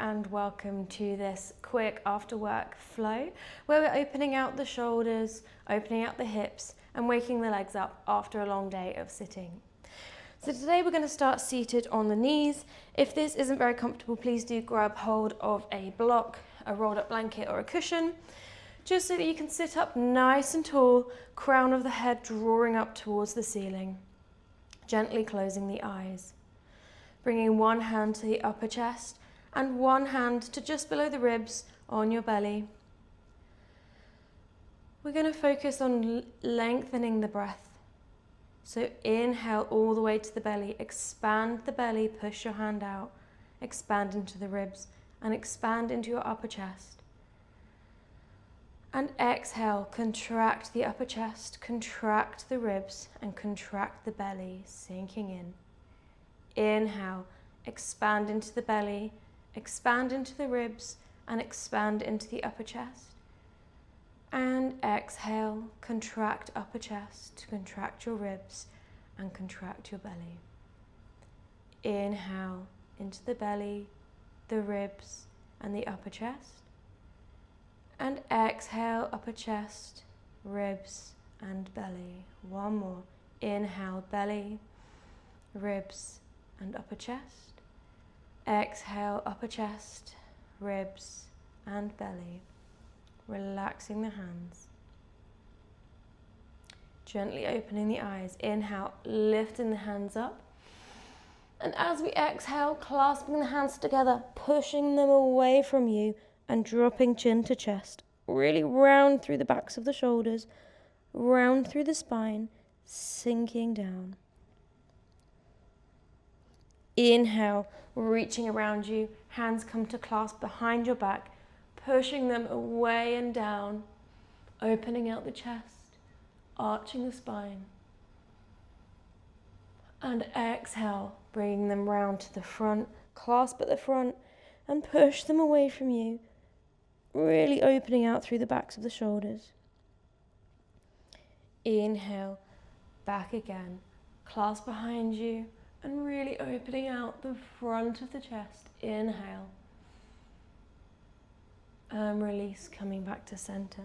and welcome to this quick after work flow where we're opening out the shoulders, opening out the hips and waking the legs up after a long day of sitting. So today we're going to start seated on the knees. If this isn't very comfortable, please do grab hold of a block, a rolled up blanket or a cushion, just so that you can sit up nice and tall, crown of the head drawing up towards the ceiling, gently closing the eyes. Bringing one hand to the upper chest and one hand to just below the ribs on your belly. We're going to focus on lengthening the breath. So inhale all the way to the belly, expand the belly, push your hand out, expand into the ribs and expand into your upper chest. And exhale, contract the upper chest, contract the ribs and contract the belly, sinking in. Inhale, expand into the belly, expand into the ribs and expand into the upper chest. And exhale, contract upper chest, contract your ribs and contract your belly. Inhale into the belly, the ribs and the upper chest. And exhale, upper chest, ribs and belly. One more. Inhale, belly, ribs and upper chest. Exhale, upper chest, ribs and belly. Relaxing the hands. Gently opening the eyes. Inhale, lifting the hands up. And as we exhale, clasping the hands together, pushing them away from you and dropping chin to chest. Really round through the backs of the shoulders, round through the spine, sinking down. Inhale, reaching around you, hands come to clasp behind your back, pushing them away and down, opening out the chest, arching the spine. And exhale, bringing them round to the front, clasp at the front and push them away from you, really opening out through the backs of the shoulders. Inhale, back again, clasp behind you, and really opening out the front of the chest. Inhale. And release, coming back to center.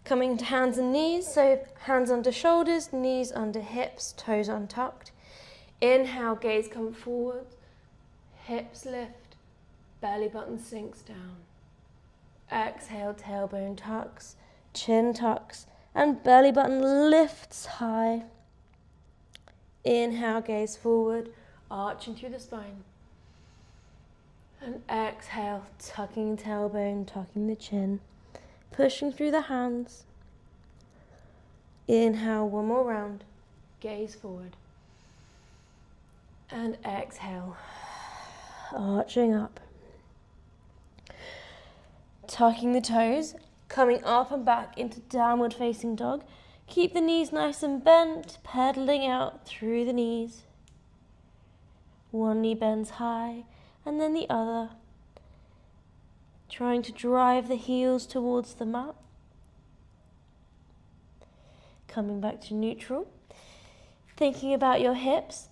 Coming to hands and knees, so hands under shoulders, knees under hips, toes untucked. Inhale, gaze come forward, hips lift, belly button sinks down. Exhale, tailbone tucks, chin tucks, and belly button lifts high. Inhale, gaze forward, arching through the spine. And exhale, tucking the tailbone, tucking the chin, pushing through the hands. Inhale, one more round, gaze forward. And exhale, arching up. Tucking the toes, coming up and back into downward facing dog. Keep the knees nice and bent, pedaling out through the knees. One knee bends high and then the other. Trying to drive the heels towards the mat. Coming back to neutral. Thinking about your hips,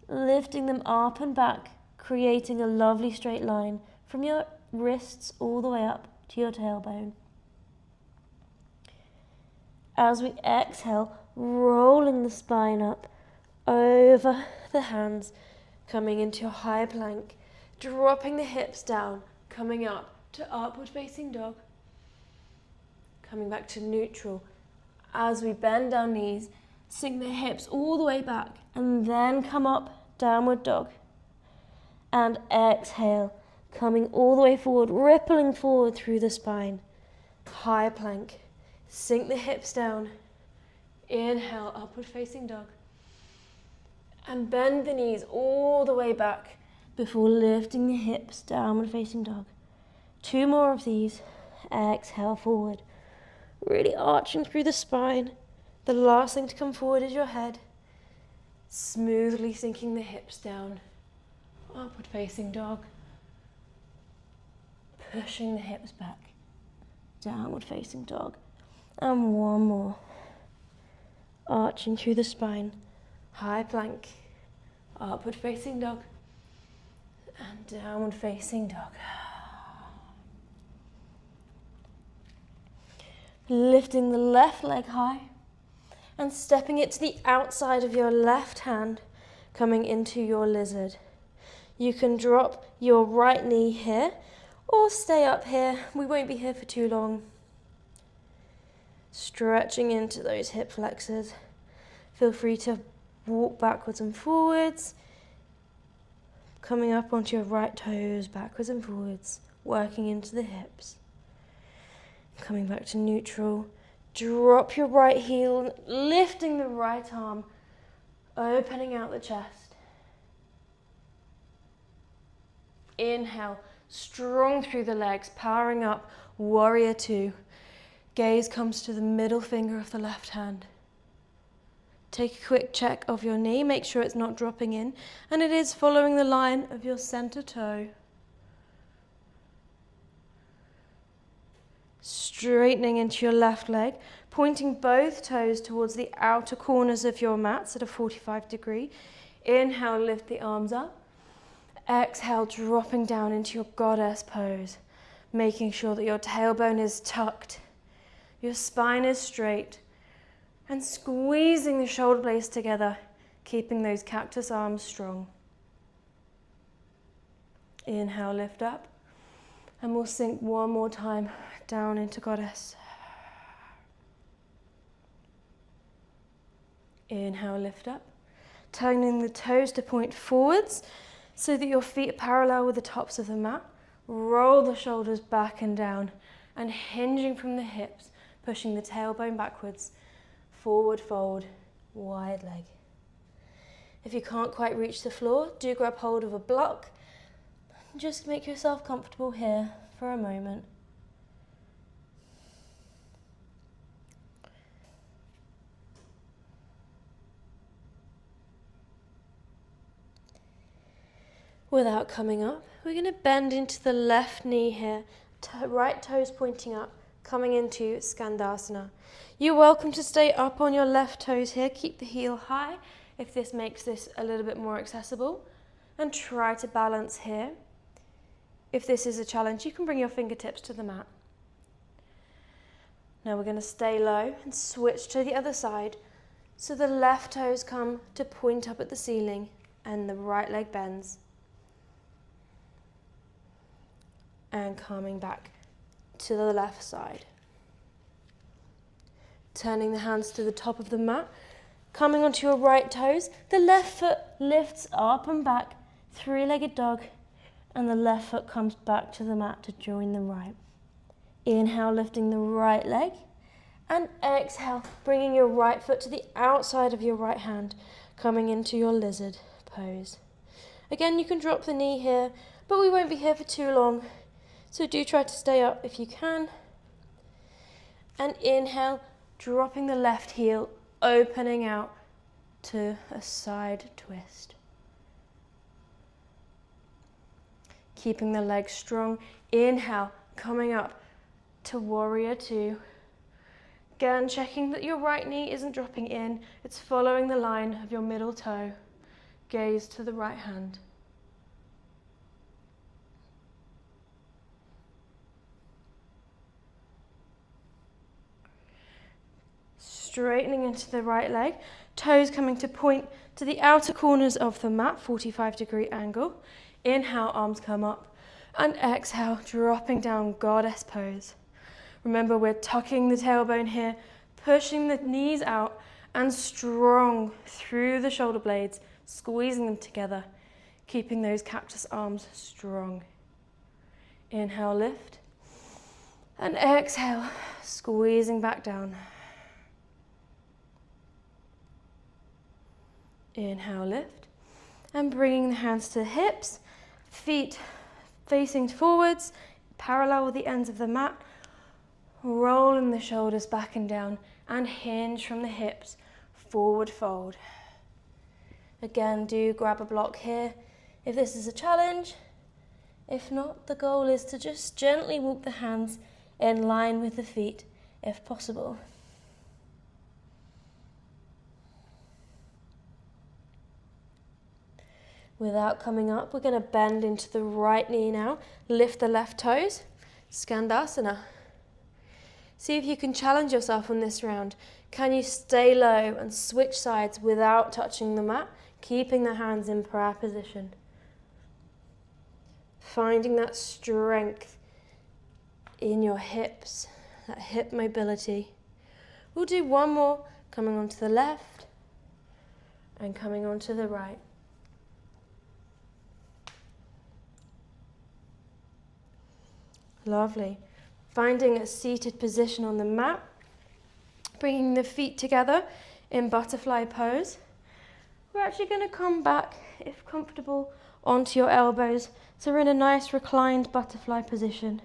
lifting them up and back, creating a lovely straight line from your wrists all the way up to your tailbone. As we exhale, rolling the spine up over the hands, coming into a high plank, dropping the hips down, coming up to upward facing dog, coming back to neutral. As we bend our knees, sink the hips all the way back and then come up, downward dog. And exhale, coming all the way forward, rippling forward through the spine, high plank. Sink the hips down. Inhale, upward facing dog. And bend the knees all the way back before lifting the hips, downward facing dog. Two more of these. Exhale, forward. Really arching through the spine. The last thing to come forward is your head. Smoothly sinking the hips down. Upward facing dog. Pushing the hips back. Downward facing dog. And one more. Arching through the spine. High plank. Upward facing dog. And downward facing dog. Lifting the left leg high and stepping it to the outside of your left hand, coming into your lizard. You can drop your right knee here or stay up here. We won't be here for too long. Stretching into those hip flexors. Feel free to walk backwards and forwards, coming up onto your right toes, backwards and forwards, working into the hips. Coming back to neutral. Drop your right heel, lifting the right arm, opening out the chest. Inhale, strong through the legs, powering up, warrior two. Gaze comes to the middle finger of the left hand. Take a quick check of your knee, make sure it's not dropping in, and it is following the line of your center toe. Straightening into your left leg, pointing both toes towards the outer corners of your mats at a 45-degree. Inhale, lift the arms up. Exhale, dropping down into your goddess pose, making sure that your tailbone is tucked, your spine is straight, and squeezing the shoulder blades together, keeping those cactus arms strong. Inhale, lift up, and we'll sink one more time down into goddess. Inhale, lift up, turning the toes to point forwards so that your feet are parallel with the tops of the mat. Roll the shoulders back and down and hinging from the hips, pushing the tailbone backwards. Forward fold, wide leg. If you can't quite reach the floor, do grab hold of a block. Just make yourself comfortable here for a moment. Without coming up, we're going to bend into the left knee here, right toes pointing up, coming into Skandasana. You're welcome to stay up on your left toes here, keep the heel high if this makes this a little bit more accessible, and try to balance here. If this is a challenge, you can bring your fingertips to the mat. Now we're going to stay low and switch to the other side, so the left toes come to point up at the ceiling and the right leg bends. And coming back to the left side. Turning the hands to the top of the mat, coming onto your right toes, the left foot lifts up and back, three-legged dog, and the left foot comes back to the mat to join the right. Inhale, lifting the right leg, and exhale, bringing your right foot to the outside of your right hand, coming into your lizard pose. Again, you can drop the knee here, but we won't be here for too long. So do try to stay up if you can. And inhale, dropping the left heel, opening out to a side twist. Keeping the legs strong. Inhale, coming up to warrior two. Again, checking that your right knee isn't dropping in. It's following the line of your middle toe. Gaze to the right hand. Straightening into the right leg, toes coming to point to the outer corners of the mat, 45-degree angle. Inhale, arms come up, and exhale, dropping down, goddess pose. Remember, we're tucking the tailbone here, pushing the knees out, and strong through the shoulder blades, squeezing them together, keeping those cactus arms strong. Inhale, lift, and exhale, squeezing back down. Inhale, lift, and bringing the hands to the hips, feet facing forwards, parallel with the ends of the mat, rolling the shoulders back and down, and hinge from the hips, forward fold. Again, do grab a block here if this is a challenge. If not, the goal is to just gently walk the hands in line with the feet, if possible. Without coming up, we're going to bend into the right knee now. Lift the left toes. Skandasana. See if you can challenge yourself on this round. Can you stay low and switch sides without touching the mat, keeping the hands in prayer position? Finding that strength in your hips, that hip mobility. We'll do one more, coming onto the left and coming onto the right. Lovely. Finding a seated position on the mat, bringing the feet together in butterfly pose. We're actually going to come back, if comfortable, onto your elbows. So we're in a nice reclined butterfly position.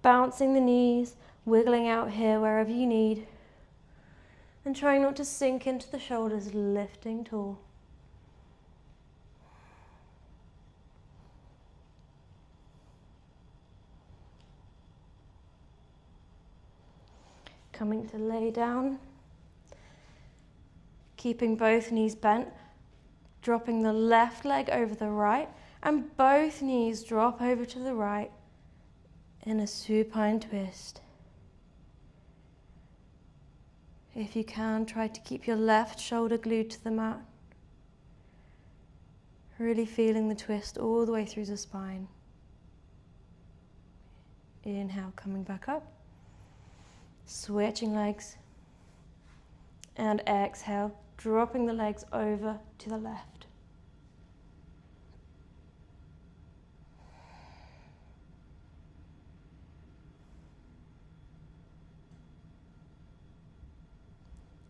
Bouncing the knees, wiggling out here wherever you need. And trying not to sink into the shoulders, lifting tall. Coming to lay down, keeping both knees bent, dropping the left leg over the right, and both knees drop over to the right in a supine twist. If you can, try to keep your left shoulder glued to the mat, really feeling the twist all the way through the spine. Inhale, coming back up. Switching legs, and exhale, dropping the legs over to the left.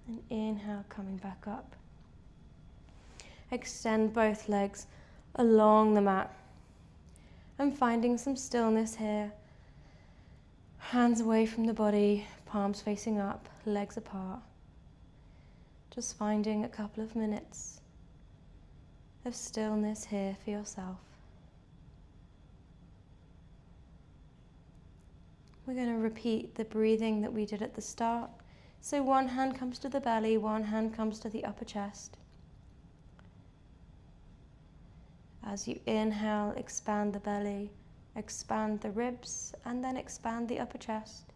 And inhale, coming back up. Extend both legs along the mat and finding some stillness here. Hands away from the body, palms facing up, legs apart. Just finding a couple of minutes of stillness here for yourself. We're going to repeat the breathing that we did at the start. So one hand comes to the belly, one hand comes to the upper chest. As you inhale, expand the belly. Expand the ribs and then expand the upper chest.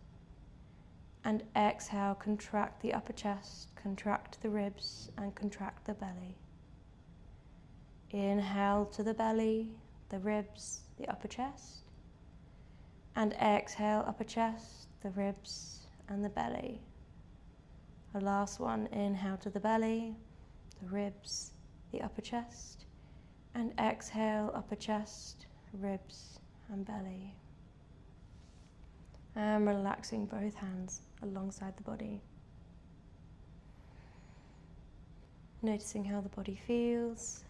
And exhale, contract the upper chest, contract the ribs and contract the belly. Inhale to the belly, the ribs, the upper chest. And exhale, upper chest, the ribs and the belly. The last one, inhale to the belly, the ribs, the upper chest. And exhale, upper chest, ribs and belly. And relaxing both hands alongside the body. Noticing how the body feels,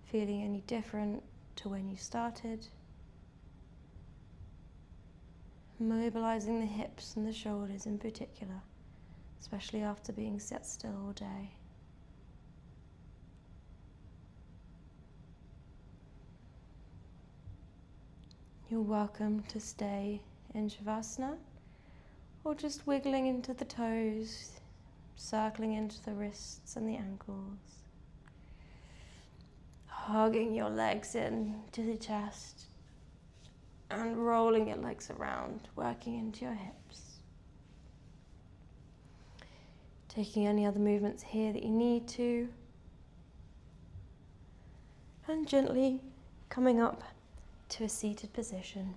feeling any different to when you started. Mobilizing the hips and the shoulders in particular, especially after being sat still all day. You're welcome to stay in Shavasana or just wiggling into the toes, circling into the wrists and the ankles. Hugging your legs in to the chest and rolling your legs around, working into your hips. Taking any other movements here that you need to. And gently coming up to a seated position.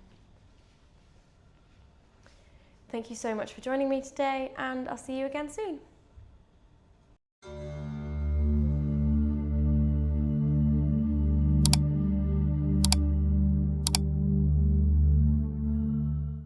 Thank you so much for joining me today, and I'll see you again soon.